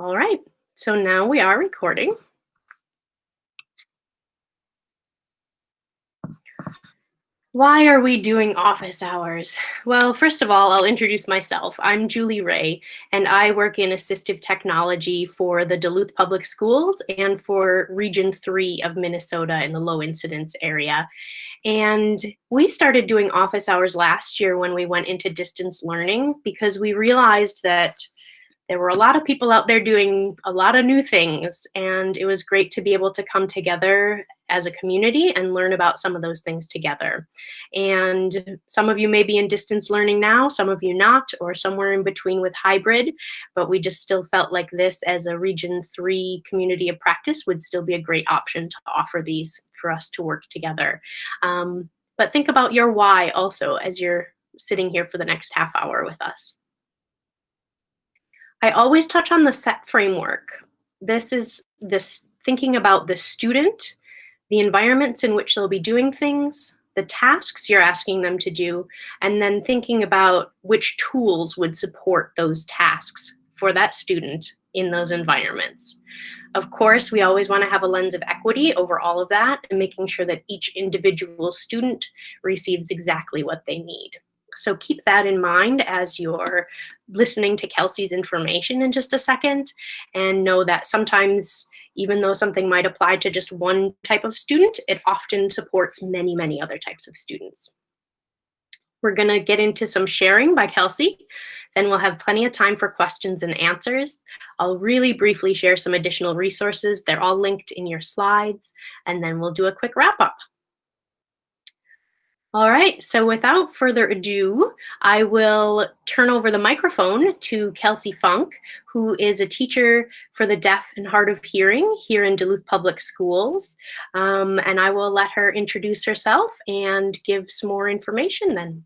All right, so now we are recording. Why are we doing office hours? Well, first of all, I'll introduce myself. I'm Julie Ray, and I work in assistive technology for the Duluth Public Schools and for Region 3 of Minnesota in the low incidence area. And we started doing office hours last year when we went into distance learning because we realized that there were a lot of people out there doing a lot of new things, and it was great to be able to come together as a community and learn about some of those things together. And some of you may be in distance learning now, some of you not, or somewhere in between with hybrid, but we just still felt like this as a Region 3 community of practice would still be a great option to offer these for us to work together. But think about your why also as you're sitting here for the next half hour with us. I always touch on the set framework. This is this thinking about the student, the environments in which they'll be doing things, the tasks you're asking them to do, and then thinking about which tools would support those tasks for that student in those environments. Of course, we always want to have a lens of equity over all of that and making sure that each individual student receives exactly what they need. So keep that in mind as you're listening to Kelsey's information in just a second, and know that sometimes, even though something might apply to just one type of student, it often supports many, many other types of students. We're going to get into some sharing by Kelsey. Then we'll have plenty of time for questions and answers. I'll really briefly share some additional resources. They're all linked in your slides, and then we'll do a quick wrap up. All right, so without further ado, I will turn over the microphone to Kelsey Funk, who is a teacher for the deaf and hard of hearing here in Duluth Public Schools. And I will let her introduce herself and give some more information then.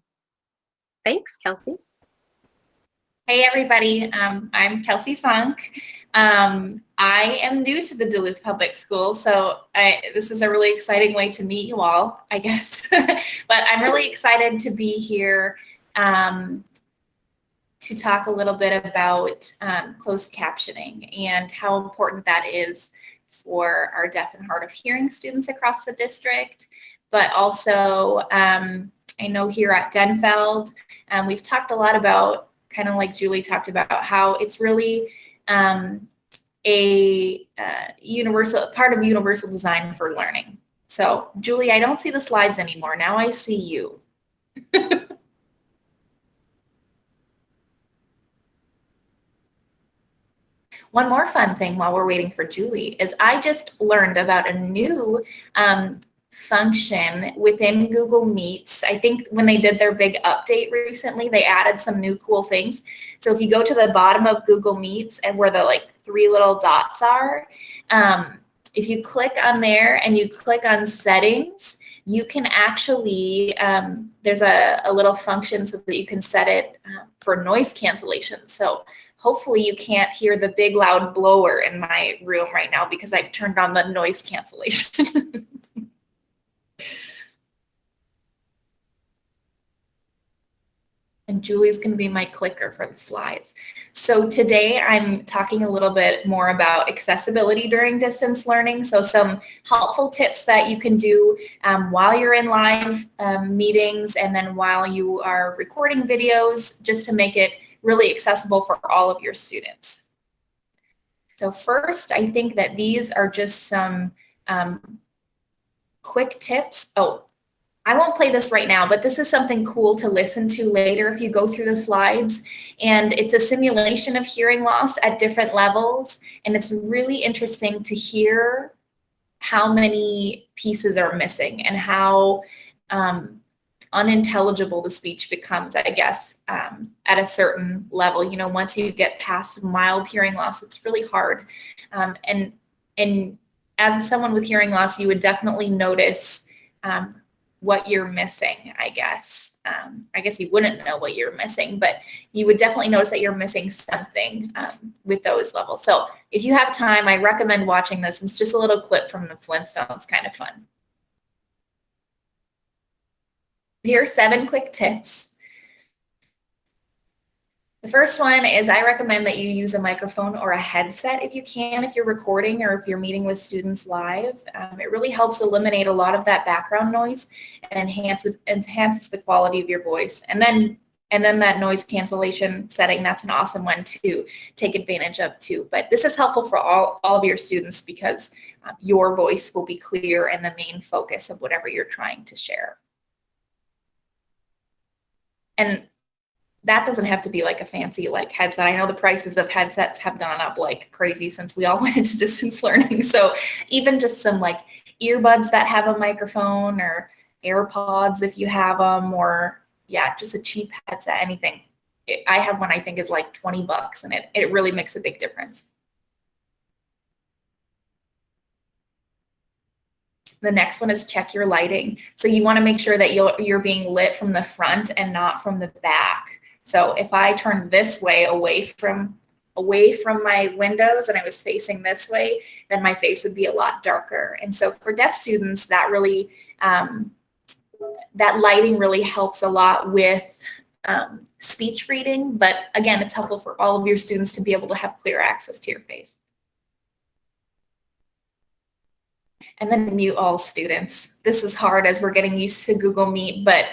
Thanks, Kelsey. Hey everybody, I'm Kelsey Funk. I am new to the Duluth Public Schools, so this is a really exciting way to meet you all, I guess. But I'm really excited to be here to talk a little bit about closed captioning and how important that is for our deaf and hard of hearing students across the district. But also, I know here at Denfeld, we've talked a lot about, kind of like Julie talked about, how it's really a universal part of universal design for learning. So Julie, I don't see the slides anymore. Now I see you. One more fun thing while we're waiting for Julie is I just learned about a new function within Google Meets. I think when they did their big update recently, they added some new cool things. So if you go to the bottom of Google Meets and where the like 3 little dots are, if you click on there and you click on settings, you can actually, there's a little function so that you can set it for noise cancellation. So hopefully you can't hear the big loud blower in my room right now because I've turned on the noise cancellation. And Julie's going to be my clicker for the slides. So today I'm talking a little bit more about accessibility during distance learning. So some helpful tips that you can do while you're in live meetings and then while you are recording videos, just to make it really accessible for all of your students. So first, I think that these are just some quick tips. Oh, I won't play this right now, but this is something cool to listen to later if you go through the slides. And it's a simulation of hearing loss at different levels. And it's really interesting to hear how many pieces are missing and how unintelligible the speech becomes, I guess, at a certain level. You know, once you get past mild hearing loss, it's really hard. And as someone with hearing loss, you would definitely notice what you're missing, I guess. I guess you wouldn't know what you're missing, but you would definitely notice that you're missing something with those levels. So if you have time, I recommend watching this. It's just a little clip from the Flintstones, kind of fun. Here are 7 quick tips. The first one is I recommend that you use a microphone or a headset if you can, if you're recording or if you're meeting with students live. It really helps eliminate a lot of that background noise and enhances the quality of your voice. And then that noise cancellation setting, that's an awesome one to take advantage of too. But this is helpful for all of your students because your voice will be clear and the main focus of whatever you're trying to share. And that doesn't have to be like a fancy like headset. I know the prices of headsets have gone up like crazy since we all went into distance learning. So even just some like earbuds that have a microphone or AirPods if you have them, or yeah, just a cheap headset, anything. I have one I think is like $20 and it really makes a big difference. The next one is check your lighting. So you want to make sure that you're being lit from the front and not from the back. So if I turned this way away from my windows and I was facing this way, then my face would be a lot darker. And so for deaf students, that really that lighting really helps a lot with speech reading. But again, it's helpful for all of your students to be able to have clear access to your face. And then mute all students. This is hard as we're getting used to Google Meet, but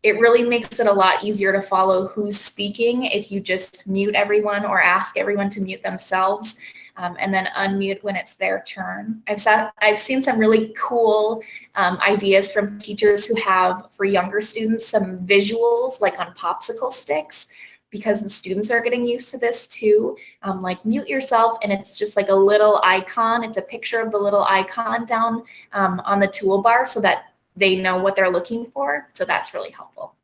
it really makes it a lot easier to follow who's speaking if you just mute everyone or ask everyone to mute themselves and then unmute when it's their turn. I've seen some really cool ideas from teachers who have, for younger students, some visuals like on popsicle sticks, because the students are getting used to this too. Like mute yourself and it's just like a little icon. It's a picture of the little icon down on the toolbar so that they know what they're looking for. So that's really helpful.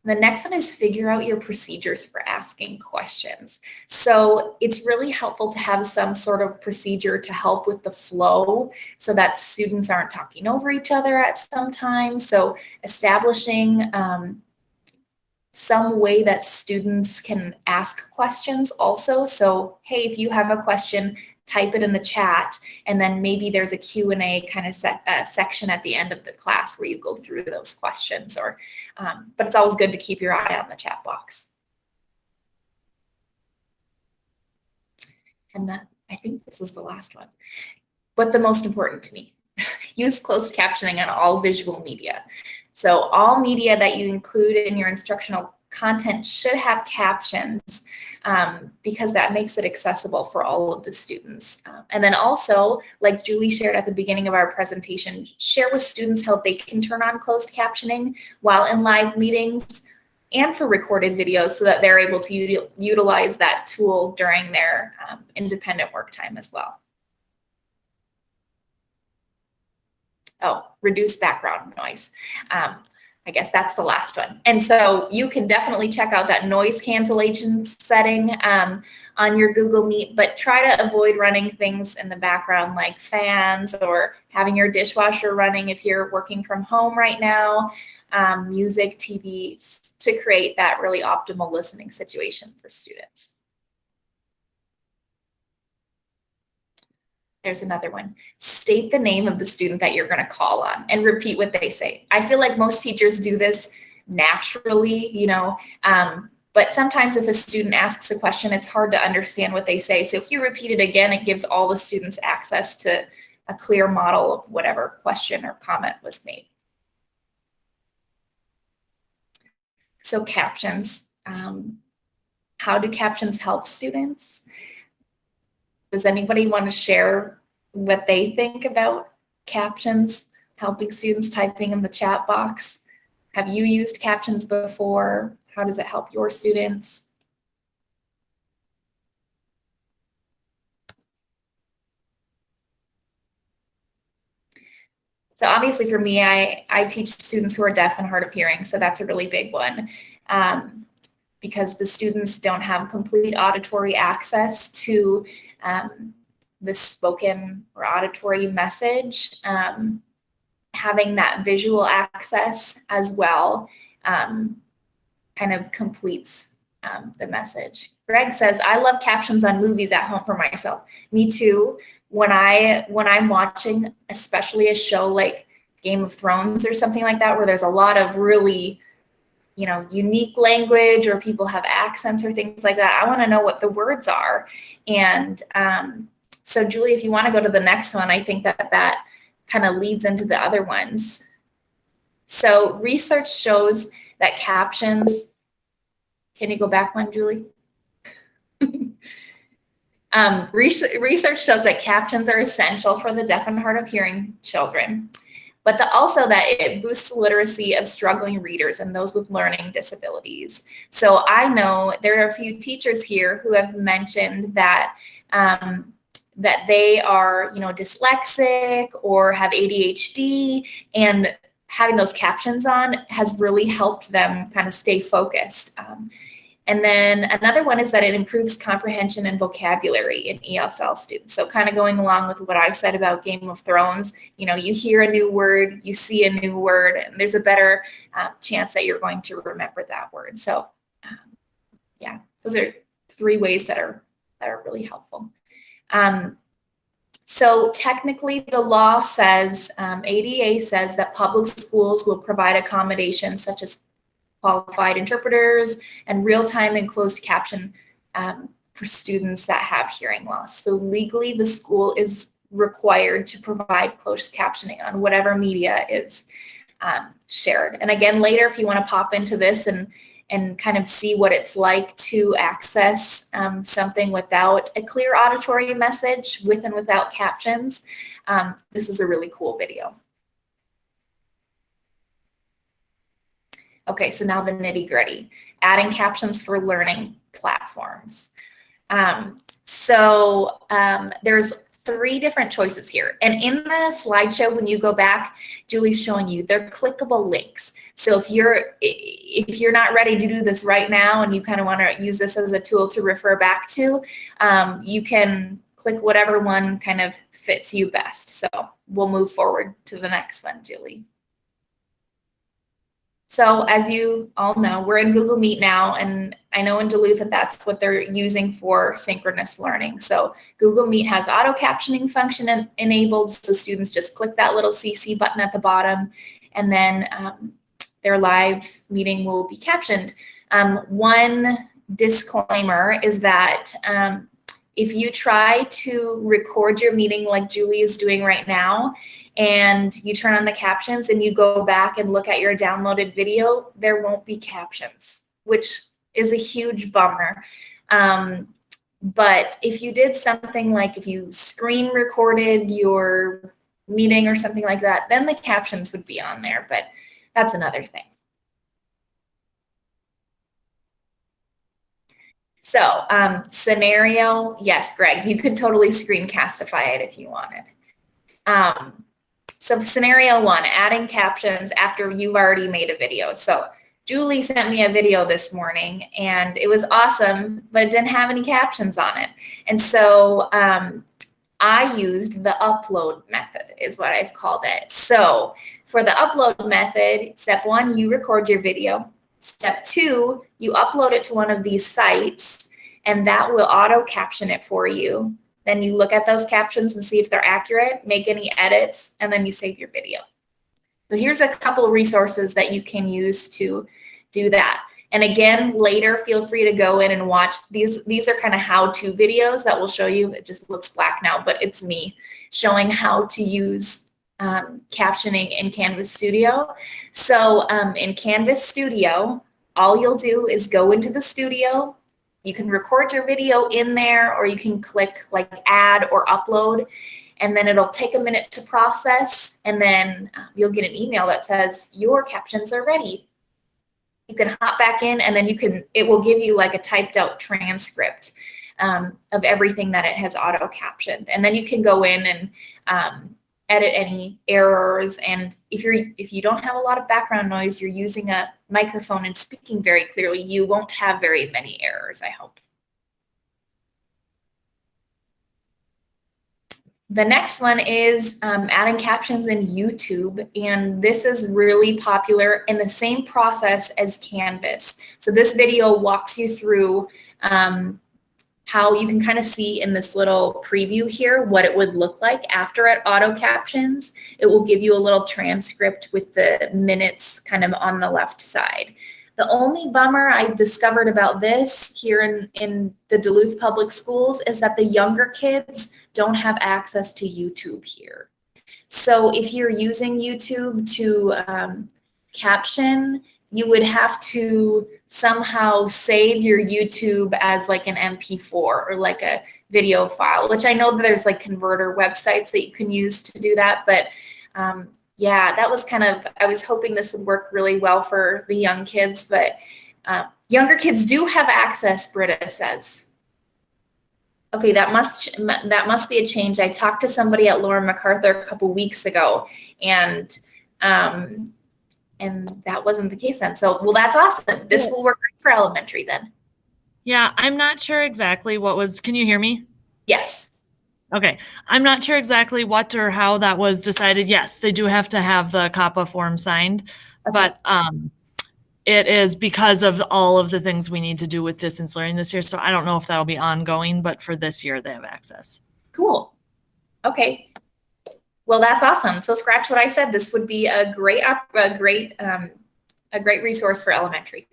The next one is figure out your procedures for asking questions. So it's really helpful to have some sort of procedure to help with the flow so that students aren't talking over each other at some time. So establishing some way that students can ask questions also. So, hey, if you have a question, type it in the chat, and then maybe there's a Q&A kind of section at the end of the class where you go through those questions. Or, but it's always good to keep your eye on the chat box. And I think this is the last one, but the most important to me, use closed captioning on all visual media. So all media that you include in your instructional content should have captions because that makes it accessible for all of the students. And then also, like Julie shared at the beginning of our presentation, share with students how they can turn on closed captioning while in live meetings and for recorded videos so that they're able to utilize that tool during their independent work time as well. Oh, reduce background noise. I guess that's the last one. And so you can definitely check out that noise cancellation setting on your Google Meet, but try to avoid running things in the background like fans or having your dishwasher running if you're working from home right now, music, TV, to create that really optimal listening situation for students. There's another one. State the name of the student that you're going to call on and repeat what they say. I feel like most teachers do this naturally, you know, but sometimes if a student asks a question, it's hard to understand what they say. So if you repeat it again, it gives all the students access to a clear model of whatever question or comment was made. So captions. How do captions help students? Does anybody want to share what they think about captions, helping students typing in the chat box? Have you used captions before? How does it help your students? So obviously for me, I teach students who are deaf and hard of hearing, so that's a really big one. Because the students don't have complete auditory access to the spoken or auditory message. Having that visual access as well kind of completes the message. Greg says, I love captions on movies at home for myself. Me too. When I'm watching, especially a show like Game of Thrones or something like that, where there's a lot of really, you know, unique language, or people have accents or things like that. I want to know what the words are. And so Julie, if you want to go to the next one, I think that kind of leads into the other ones. So research shows that captions, can you go back one, Julie? Research shows that captions are essential for the deaf and hard of hearing children, but also that it boosts the literacy of struggling readers and those with learning disabilities. So I know there are a few teachers here who have mentioned that that they are, you know, dyslexic or have ADHD, and having those captions on has really helped them kind of stay focused. And then another one is that it improves comprehension and vocabulary in ESL students. So kind of going along with what I said about Game of Thrones, you know, you hear a new word, you see a new word, and there's a better chance that you're going to remember that word. So yeah, those are 3 ways that are really helpful. So technically the law says, ADA says that public schools will provide accommodations such as qualified interpreters and real-time and closed caption for students that have hearing loss. So legally the school is required to provide closed captioning on whatever media is shared. And again, later, if you want to pop into this and kind of see what it's like to access something without a clear auditory message, with and without captions, this is a really cool video. Okay, so now the nitty-gritty, adding captions for learning platforms. There's 3 different choices here. And in the slideshow, when you go back, Julie's showing you they're clickable links. So if you're not ready to do this right now and you kind of want to use this as a tool to refer back to, you can click whatever one kind of fits you best. So we'll move forward to the next one, Julie. So as you all know, we're in Google Meet now, and I know in Duluth that that's what they're using for synchronous learning. So Google Meet has auto captioning function enabled, so students just click that little CC button at the bottom, and then their live meeting will be captioned. One disclaimer is that if you try to record your meeting like Julie is doing right now, and you turn on the captions and you go back and look at your downloaded video, there won't be captions, which is a huge bummer. But if you did something like if you screen recorded your meeting or something like that, then the captions would be on there, but that's another thing. So scenario, yes, Greg, you could totally Screencastify it if you wanted. So scenario 1, adding captions after you've already made a video. So Julie sent me a video this morning and it was awesome, but it didn't have any captions on it. And so I used the upload method is what I've called it. So for the upload method, step 1, you record your video. Step 2, you upload it to one of these sites and that will auto caption it for you. Then you look at those captions and see if they're accurate, make any edits, and then you save your video. So here's a couple of resources that you can use to do that. And again, later, feel free to go in and watch. These are kind of how-to videos that will show you. It just looks black now, but it's me showing how to use captioning in Canvas Studio. So in Canvas Studio, all you'll do is go into the studio. You can record your video in there, or you can click like add or upload, and then it'll take a minute to process, and then you'll get an email that says your captions are ready. You can hop back in, and then it will give you like a typed out transcript of everything that it has auto captioned, and then you can go in and edit any errors. And if you don't have a lot of background noise, you're using a microphone and speaking very clearly, you won't have very many errors, I hope. The next one is adding captions in YouTube, and this is really popular in the same process as Canvas. So this video walks you through how you can kind of see in this little preview here what it would look like after it auto captions. It will give you a little transcript with the minutes kind of on the left side. The only bummer I've discovered about this here in the Duluth Public Schools is that the younger kids don't have access to YouTube here. So if you're using YouTube to caption, you would have to somehow save your YouTube as like an MP4 or like a video file, which I know that there's like converter websites that you can use to do that. But yeah, that was kind of, I was hoping this would work really well for the young kids, but younger kids do have access, Britta says. Okay, that must be a change. I talked to somebody at Lauren MacArthur a couple weeks ago, and that wasn't the case then. So, well, that's awesome. This will work for elementary then. Yeah, I'm not sure exactly what was, can you hear me? Yes. Okay, I'm not sure exactly what or how that was decided. Yes, they do have to have the COPPA form signed, Okay. but it is because of all of the things we need to do with distance learning this year. So I don't know if that'll be ongoing, but for this year they have access. Cool. Okay. Well, that's awesome. So scratch what I said. This would be a great resource for elementary.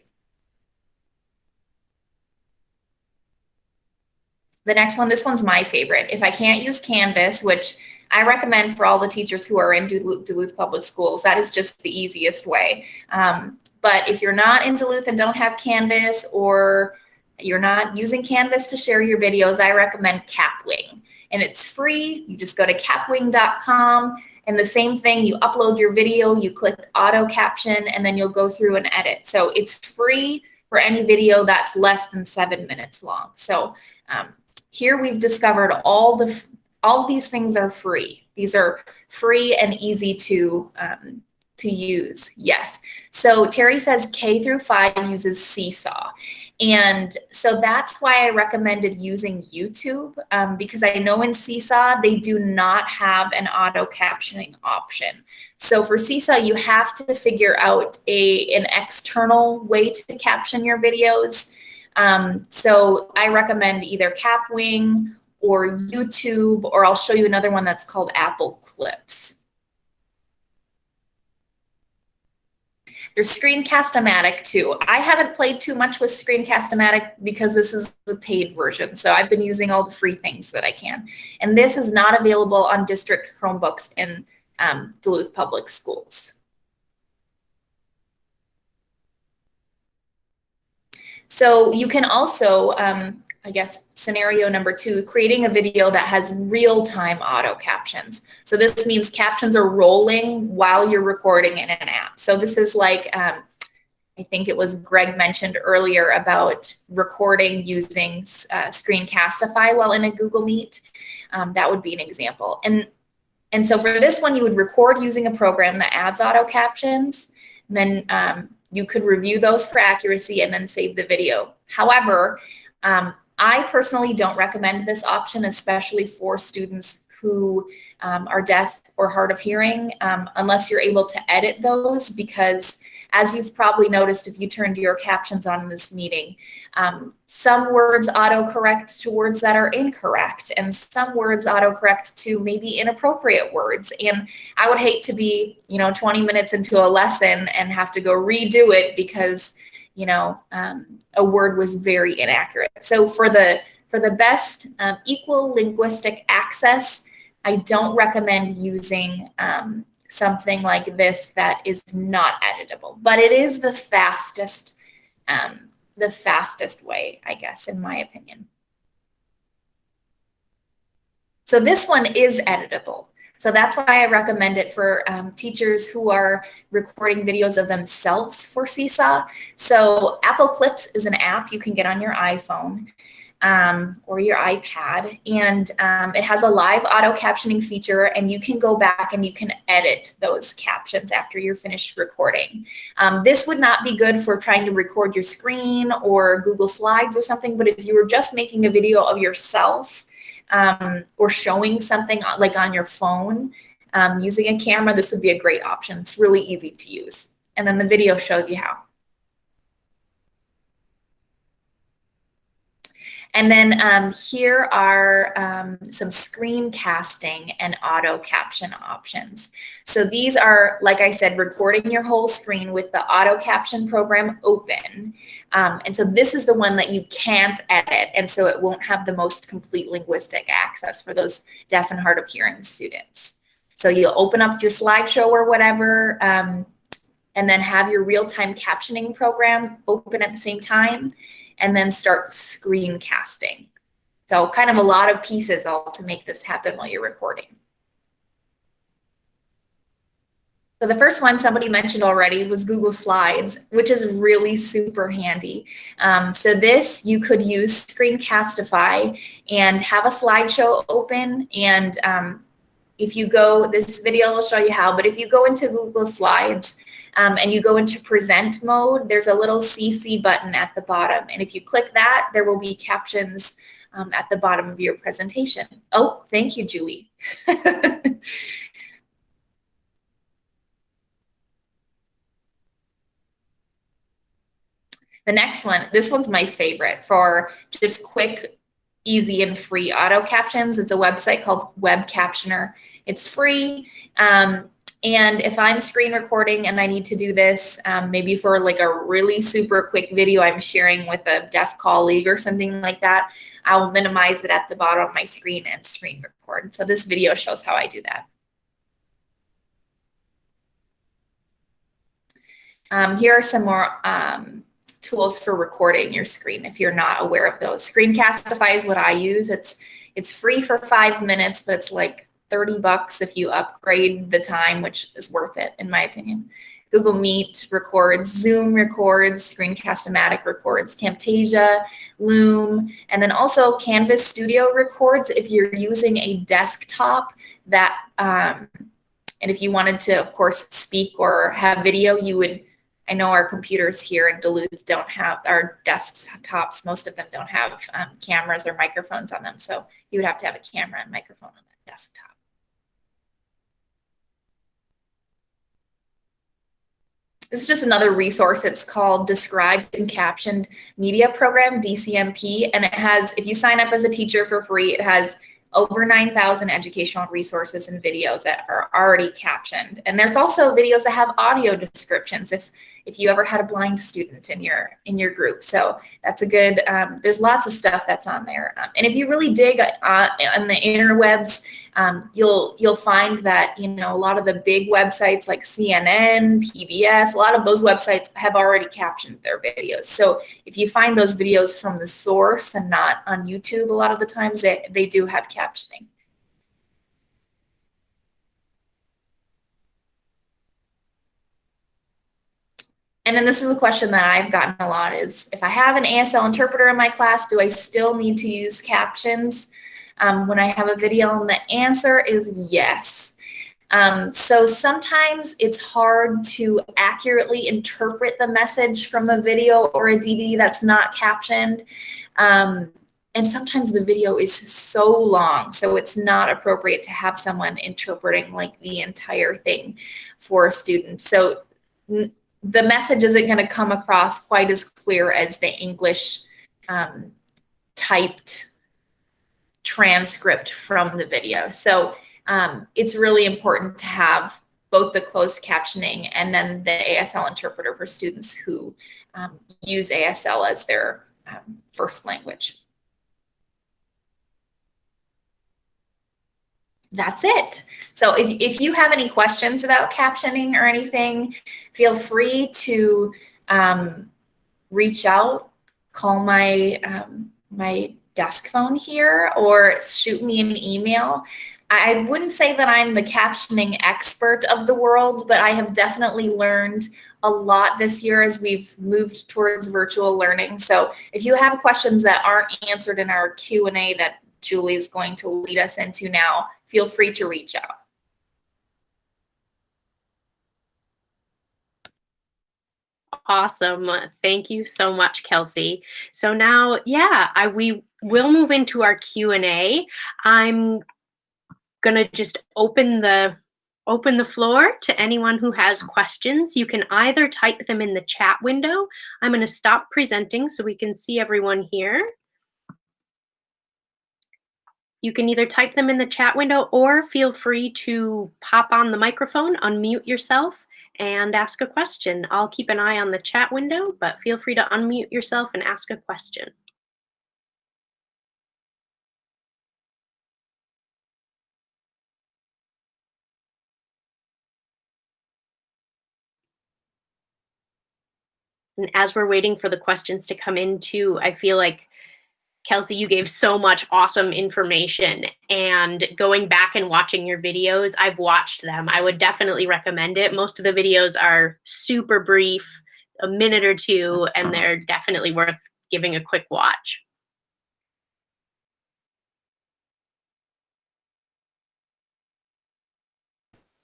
The next one, this one's my favorite. If I can't use Canvas, which I recommend for all the teachers who are in Duluth Public Schools, that is just the easiest way. But if you're not in Duluth and don't have Canvas, or you're not using Canvas to share your videos, I recommend Capwing. And it's free. You just go to capwing.com, and the same thing, you upload your video, you click auto caption, and then you'll go through and edit. So it's free for any video that's less than 7 minutes long. So here we've discovered all these things are free. These are free and easy to use. Yes. So Terry says K through 5 uses Seesaw. And so that's why I recommended using YouTube, because I know in Seesaw, they do not have an auto captioning option. So for Seesaw, you have to figure out an external way to caption your videos. So I recommend either Capwing or YouTube, or I'll show you another one that's called Apple Clips. There's Screencastomatic too. I haven't played too much with Screencastomatic because this is a paid version. So I've been using all the free things that I can. And this is not available on district Chromebooks in Duluth Public Schools. So you can also, I guess, scenario number 2, creating a video that has real-time auto captions. So this means captions are rolling while you're recording in an app. So this is like, I think it was Greg mentioned earlier about recording using Screencastify while in a Google Meet. That would be an example. And so for this one, you would record using a program that adds auto captions. And then you could review those for accuracy and then save the video. However, I personally don't recommend this option, especially for students who are deaf or hard of hearing, unless you're able to edit those, because as you've probably noticed if you turned your captions on in this meeting, some words autocorrect to words that are incorrect, and some words autocorrect to maybe inappropriate words. And I would hate to be, 20 minutes into a lesson and have to go redo it because, a word was very inaccurate. So for the best equal linguistic access, I don't recommend using something like this that is not editable, but it is the fastest way, I guess, in my opinion. So this one is editable. So that's why I recommend it for teachers who are recording videos of themselves for Seesaw. So Apple Clips is an app you can get on your iPhone or your iPad, and it has a live auto captioning feature, and you can go back and you can edit those captions after you're finished recording. This would not be good for trying to record your screen or Google Slides or something, but if you were just making a video of yourself, or showing something like on your phone using a camera, this would be a great option. It's really easy to use. And then the video shows you how. And then here are some screencasting and auto caption options. So these are, like I said, recording your whole screen with the auto caption program open. And so this is the one that you can't edit, and so it won't have the most complete linguistic access for those deaf and hard of hearing students. So you'll open up your slideshow or whatever, and then have your real-time captioning program open at the same time, and then start screencasting. So kind of a lot of pieces all to make this happen while you're recording. So the first one somebody mentioned already was Google Slides, which is really super handy. So this, you could use Screencastify and have a slideshow open, and if you go, this video will show you how, but if you go into Google Slides and you go into present mode, there's a little CC button at the bottom. And if you click that, there will be captions at the bottom of your presentation. Oh, thank you, Julie. The next one, this one's my favorite for just quick, easy, and free auto captions. It's a website called Web Captioner. It's free. And if I'm screen recording and I need to do this, maybe for like a really super quick video I'm sharing with a deaf colleague or something like that, I'll minimize it at the bottom of my screen and screen record. So this video shows how I do that. Here are some more tools for recording your screen if you're not aware of those. Screencastify is what I use. It's free for 5 minutes, but it's like $30 if you upgrade the time, which is worth it in my opinion. Google Meet records, Zoom records, Screencastomatic records, Camtasia, Loom, and then also Canvas Studio records if you're using a desktop that, and if you wanted to, of course, speak or have video, you would, I know our computers here in Duluth don't have, our desktops, most of them don't have cameras or microphones on them. So you would have to have a camera and microphone on that desktop. This is just another resource. It's called Described and Captioned Media Program, DCMP. And it has, if you sign up as a teacher for free, it has over 9,000 educational resources and videos that are already captioned. And there's also videos that have audio descriptions if you ever had a blind student in your group. So that's a good, there's lots of stuff that's on there. And if you really dig on the interwebs, you'll find that, you know, a lot of the big websites like CNN, PBS, a lot of those websites have already captioned their videos. So if you find those videos from the source and not on YouTube, a lot of the times they do have captioning. And then this is a question that I've gotten a lot is, if I have an ASL interpreter in my class, do I still need to use captions when I have a video? And the answer is yes. So sometimes it's hard to accurately interpret the message from a video or a DVD that's not captioned. And sometimes the video is so long, so it's not appropriate to have someone interpreting like the entire thing for a student. So the message isn't going to come across quite as clear as the English typed transcript from the video. So it's really important to have both the closed captioning and then the ASL interpreter for students who use ASL as their first language. That's it. So if you have any questions about captioning or anything, feel free to reach out, call my my desk phone here, or shoot me an email. I wouldn't say that I'm the captioning expert of the world, but I have definitely learned a lot this year as we've moved towards virtual learning. So if you have questions that aren't answered in our Q&A that Julie is going to lead us into now, feel free to reach out. Awesome. Thank you so much, Kelsey. So now, yeah, we will move into our Q&A. I'm gonna just open the floor to anyone who has questions. You can either type them in the chat window. I'm gonna stop presenting so we can see everyone here. You can either type them in the chat window or feel free to pop on the microphone, unmute yourself, and ask a question. I'll keep an eye on the chat window, but feel free to unmute yourself and ask a question. And as we're waiting for the questions to come in too, I feel like, Kelsey, you gave so much awesome information, and going back and watching your videos, I've watched them. I would definitely recommend it. Most of the videos are super brief, a minute or two, and they're definitely worth giving a quick watch.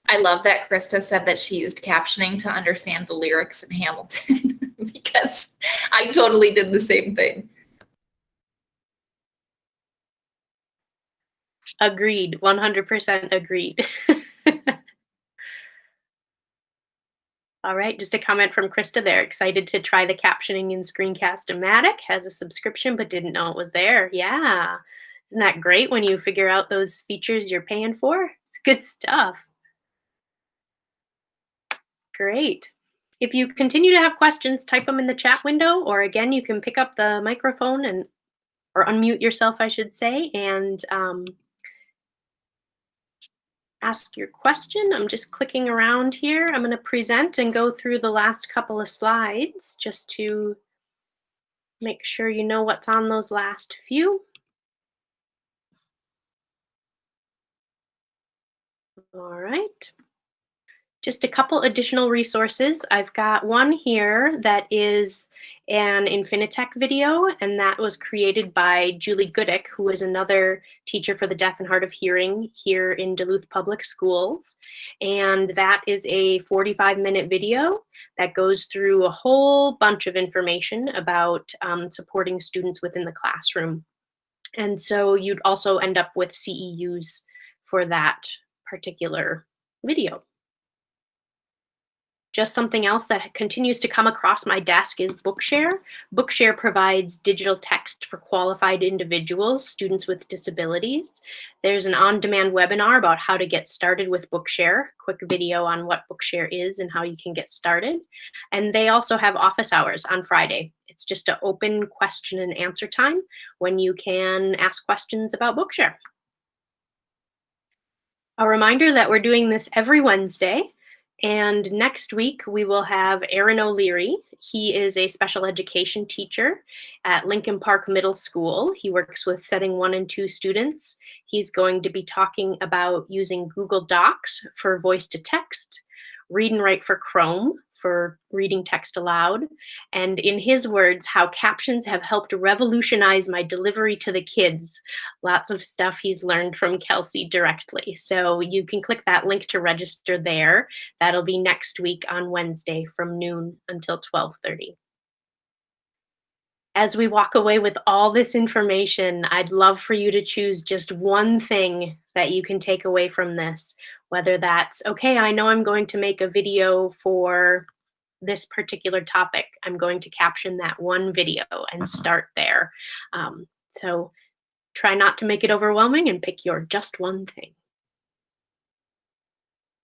I love that Krista said that she used captioning to understand the lyrics in Hamilton because I totally did the same thing. Agreed, 100% agreed. All right, just a comment from Krista there. Excited to try the captioning in Screencastomatic. Has a subscription, but didn't know it was there. Yeah. Isn't that great when you figure out those features you're paying for? It's good stuff. Great. If you continue to have questions, type them in the chat window, or again, you can pick up the microphone and, or unmute yourself, I should say, and ask your question. I'm just clicking around here. I'm going to present and go through the last couple of slides just to make sure you know what's on those last few. All right. Just a couple additional resources. I've got one here that is an Infinitec video, and that was created by Julie Goodick, who is another teacher for the deaf and hard of hearing here in Duluth Public Schools. And that is a 45-minute video that goes through a whole bunch of information about supporting students within the classroom. And so you'd also end up with CEUs for that particular video. Just something else that continues to come across my desk is Bookshare. Bookshare provides digital text for qualified individuals, students with disabilities. There's an on-demand webinar about how to get started with Bookshare, quick video on what Bookshare is and how you can get started. And they also have office hours on Friday. It's just an open question and answer time when you can ask questions about Bookshare. A reminder that we're doing this every Wednesday. And next week, we will have Aaron O'Leary. He is a special education teacher at Lincoln Park Middle School. He works with setting 1 and 2 students. He's going to be talking about using Google Docs for voice to text, Read and Write for Chrome for reading text aloud, and in his words, how captions have helped revolutionize my delivery to the kids. Lots of stuff he's learned from Kelsey directly. So you can click that link to register there. That'll be next week on Wednesday from noon until 12:30. As we walk away with all this information, I'd love for you to choose just one thing that you can take away from this, whether that's, okay, I know I'm going to make a video for this particular topic. I'm going to caption that one video and start there. So try not to make it overwhelming and pick your just one thing.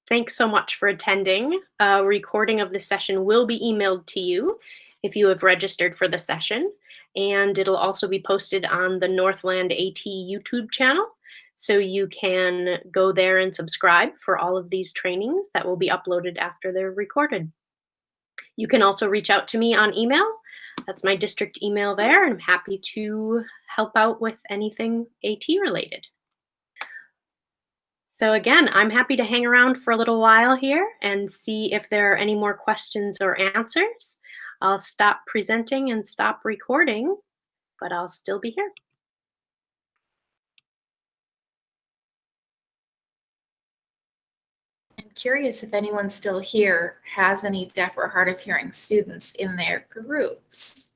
Thanks so much for attending. A recording of the session will be emailed to you if you have registered for the session, and it'll also be posted on the Northland AT YouTube channel. So you can go there and subscribe for all of these trainings that will be uploaded after they're recorded. You can also reach out to me on email. That's my district email there, and I'm happy to help out with anything AT related. So again, I'm happy to hang around for a little while here and see if there are any more questions or answers. I'll stop presenting and stop recording, but I'll still be here. I'm curious if anyone still here has any deaf or hard of hearing students in their groups.